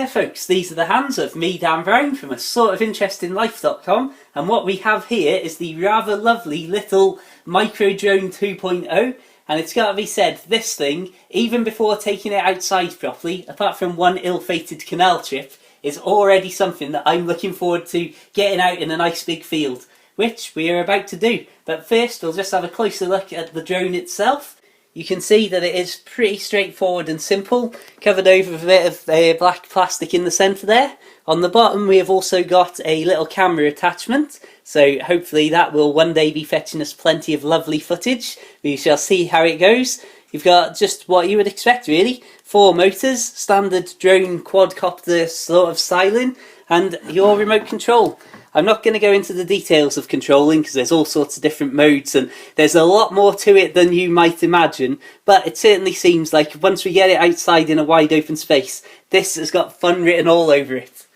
Yeah folks, these are the hands of me, Dan Brown, from asortofinterestinglife.com, and what we have here is the rather lovely little Micro Drone 2.0, and it's got to be said, this thing, even before taking it outside properly, apart from one ill-fated canal trip, is already something that I'm looking forward to getting out in a nice big field, which we are about to do. But first we'll just have a closer look at the drone itself. You can see that it is pretty straightforward and simple, covered over with a bit of black plastic in the centre there. On the bottom we have also got a little camera attachment, so hopefully that will one day be fetching us plenty of lovely footage. We shall see how it goes. You've got just what you would expect really, 4 motors, standard drone quadcopter sort of styling, and your remote control. I'm not going to go into the details of controlling because there's all sorts of different modes and there's a lot more to it than you might imagine, but it certainly seems like once we get it outside in a wide open space, this has got fun written all over it.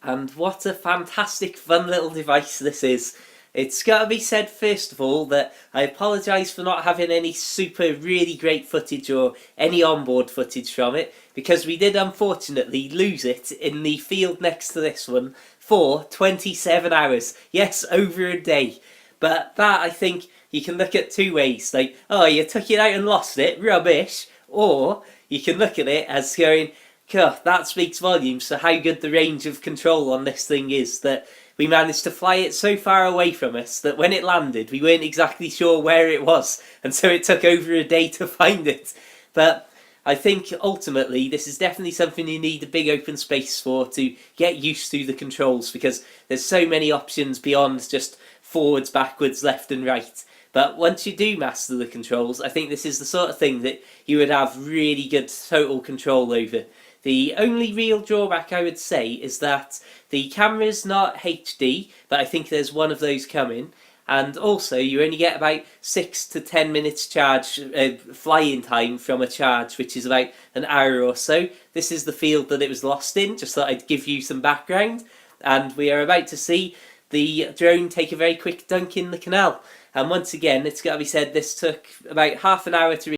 And what a fantastic fun little device this is. It's got to be said first of all that I apologise for not having any super really great footage or any onboard footage from it, because we did unfortunately lose it in the field next to this one for 27 hours. Yes, over a day. But that, I think, you can look at 2 ways. Like, oh, you took it out and lost it, rubbish. Or you can look at it as going, God, that speaks volumes for how good the range of control on this thing is, that we managed to fly it so far away from us that when it landed we weren't exactly sure where it was, and so it took over a day to find it. But I think ultimately this is definitely something you need a big open space for to get used to the controls, because there's so many options beyond just forwards, backwards, left and right. But once you do master the controls, I think this is the sort of thing that you would have really good total control over. The only real drawback I would say is that the camera's not HD, but I think there's one of those coming. And also you only get about 6 to 10 minutes charge flying time from a charge, which is about an hour or so. This is the field that it was lost in, just thought I'd give you some background. And we are about to see the drone take a very quick dunk in the canal. And once again, it's got to be said, this took about half an hour to